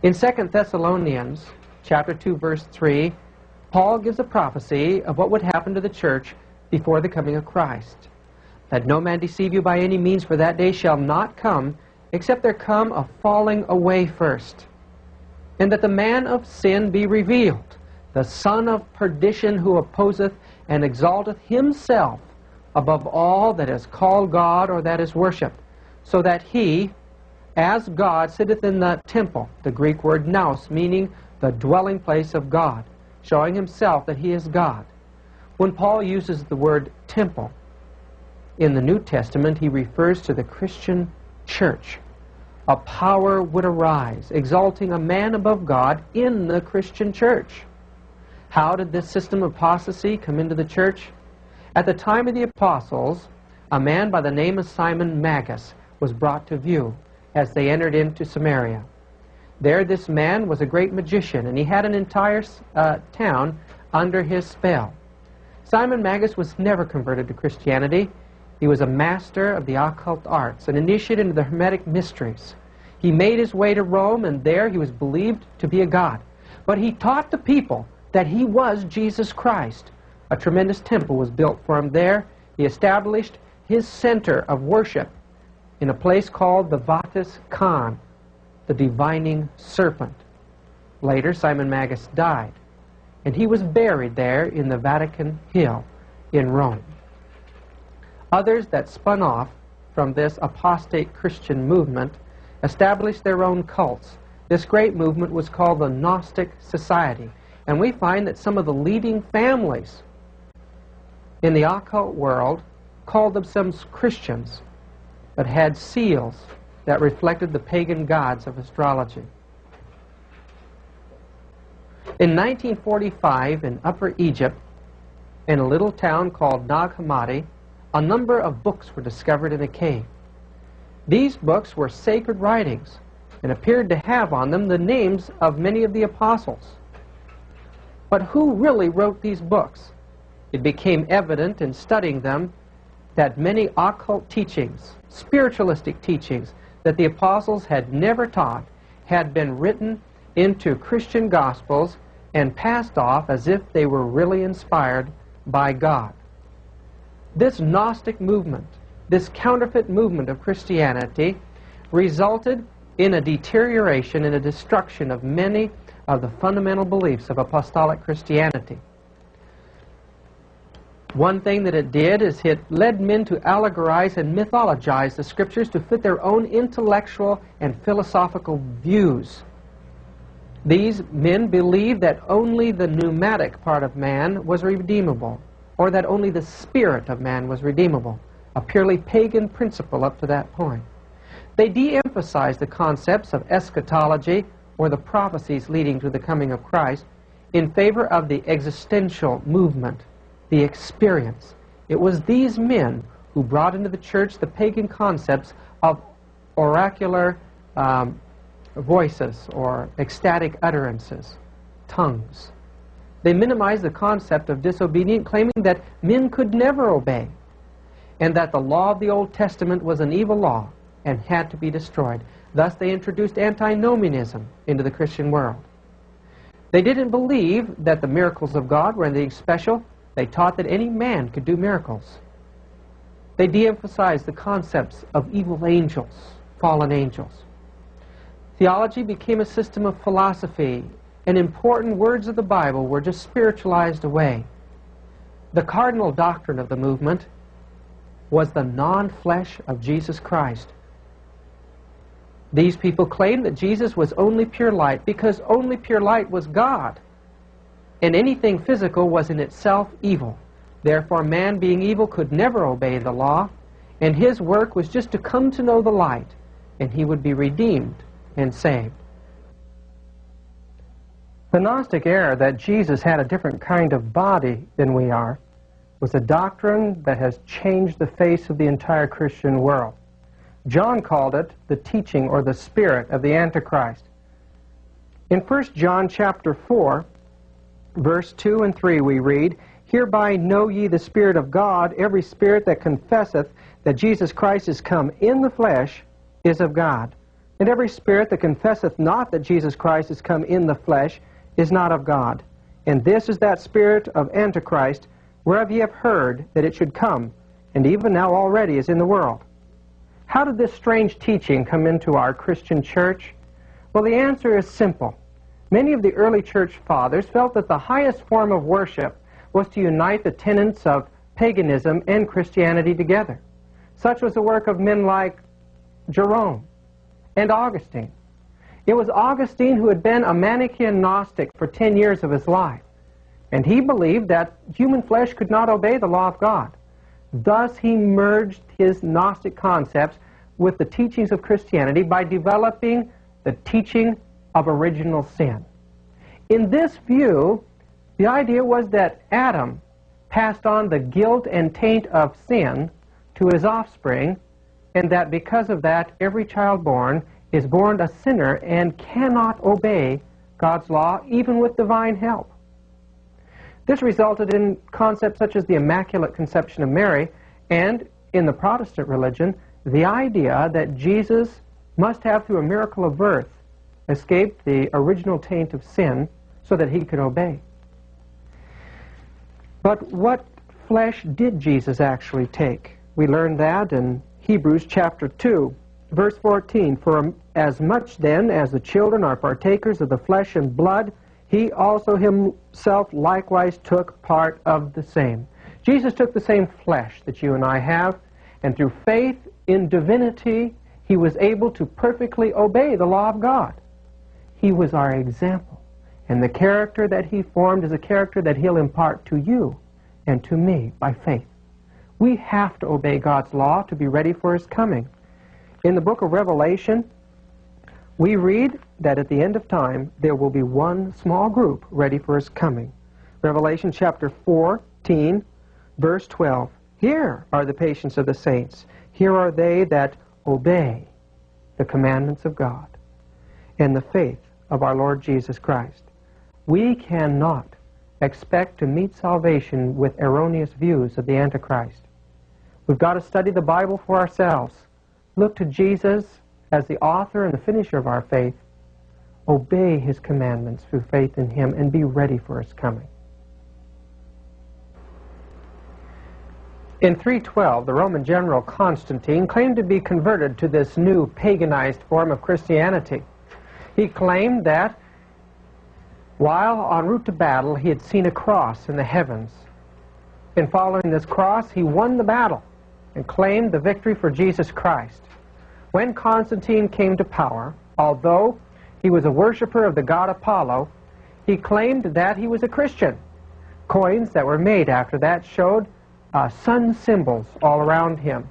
In 2 Thessalonians chapter 2, verse 3, Paul gives a prophecy of what would happen to the church before the coming of Christ. Let no man deceive you by any means, for that day shall not come, except there come a falling away first, and that the man of sin be revealed, the son of perdition, who opposeth and exalteth himself above all that is called God or that is worshipped, so that he, as God, sitteth in the temple, the Greek word nous, meaning the dwelling place of God, showing himself that he is God. When Paul uses the word temple in the New Testament, he refers to the Christian church. A power would arise, exalting a man above God in the Christian church. How did this system of apostasy come into the church? At the time of the apostles, a man by the name of Simon Magus was brought to view as they entered into Samaria. There this man was a great magician, and he had an entire town under his spell. Simon Magus was never converted to Christianity. He was a master of the occult arts, an initiate into the Hermetic mysteries. He made his way to Rome, and there he was believed to be a god. But he taught the people that he was Jesus Christ. A tremendous temple was built for him there. He established his center of worship in a place called the Vatis Khan, the divining serpent. Later, Simon Magus died, and he was buried there in the Vatican Hill in Rome. Others that spun off from this apostate Christian movement established their own cults. This great movement was called the Gnostic Society, and we find that some of the leading families in the occult world called themselves Christians, but had seals that reflected the pagan gods of astrology. In 1945, in Upper Egypt, in a little town called Nag Hammadi, a number of books were discovered in a cave. These books were sacred writings and appeared to have on them the names of many of the apostles. But who really wrote these books? It became evident in studying them that many occult teachings, spiritualistic teachings, that the apostles had never taught had been written into Christian gospels and passed off as if they were really inspired by God. This Gnostic movement, this counterfeit movement of Christianity, resulted in a deterioration and a destruction of many of the fundamental beliefs of apostolic Christianity. One thing that it did is it led men to allegorize and mythologize the Scriptures to fit their own intellectual and philosophical views. These men believed that only the pneumatic part of man was redeemable, or that only the spirit of man was redeemable, a purely pagan principle up to that point. They de-emphasized the concepts of eschatology, or the prophecies leading to the coming of Christ, in favor of the existential movement, the experience. It was these men who brought into the church the pagan concepts of oracular voices or ecstatic utterances, tongues. They minimized the concept of disobedience, claiming that men could never obey, and that the law of the Old Testament was an evil law and had to be destroyed. Thus they introduced antinomianism into the Christian world. They didn't believe that the miracles of God were anything special. They taught that any man could do miracles. They de-emphasized the concepts of evil angels, fallen angels. Theology became a system of philosophy, and important words of the Bible were just spiritualized away. The cardinal doctrine of the movement was the non-flesh of Jesus Christ. These people claimed that Jesus was only pure light because only pure light was God, and anything physical was in itself evil. Therefore, man being evil could never obey the law, and his work was just to come to know the light, and he would be redeemed and saved. The Gnostic error that Jesus had a different kind of body than we are was a doctrine that has changed the face of the entire Christian world. John called it the teaching or the spirit of the Antichrist. In 1 John chapter 4, verse 2 and 3 we read, "Hereby know ye the Spirit of God, every spirit that confesseth that Jesus Christ is come in the flesh is of God. And every spirit that confesseth not that Jesus Christ is come in the flesh is not of God. And this is that spirit of antichrist, whereof ye have heard that it should come, and even now already is in the world. How did this strange teaching come into our Christian church? Well, the answer is simple. Many of the early church fathers felt that the highest form of worship was to unite the tenets of paganism and Christianity together. Such was the work of men like Jerome and Augustine. It was Augustine who had been a Manichaean Gnostic for 10 years of his life, and he believed that human flesh could not obey the law of God. Thus, he merged his Gnostic concepts with the teachings of Christianity by developing the teaching of original sin. In this view, the idea was that Adam passed on the guilt and taint of sin to his offspring, and that because of that, every child born is born a sinner and cannot obey God's law, even with divine help. This resulted in concepts such as the Immaculate Conception of Mary, and in the Protestant religion, the idea that Jesus must have, through a miracle of birth, escaped the original taint of sin so that he could obey. But what flesh did Jesus actually take? We learn that in Hebrews chapter 2, verse 14. For as much then as the children are partakers of the flesh and blood, he also himself likewise took part of the same. Jesus took the same flesh that you and I have, and through faith in divinity, he was able to perfectly obey the law of God. He was our example, and the character that he formed is a character that he'll impart to you and to me by faith. We have to obey God's law to be ready for his coming. In the book of Revelation, we read that at the end of time, there will be one small group ready for his coming. Revelation chapter 14, verse 12. Here are the patience of the saints. Here are they that obey the commandments of God and the faith of our Lord Jesus Christ. We cannot expect to meet salvation with erroneous views of the Antichrist. We've got to study the Bible for ourselves. Look to Jesus as the author and the finisher of our faith. Obey his commandments through faith in him and be ready for his coming. In 312, the Roman general Constantine claimed to be converted to this new paganized form of Christianity. He claimed that while en route to battle, he had seen a cross in the heavens. In following this cross, he won the battle and claimed the victory for Jesus Christ. When Constantine came to power, although he was a worshiper of the god Apollo, he claimed that he was a Christian. Coins that were made after that showed sun symbols all around him.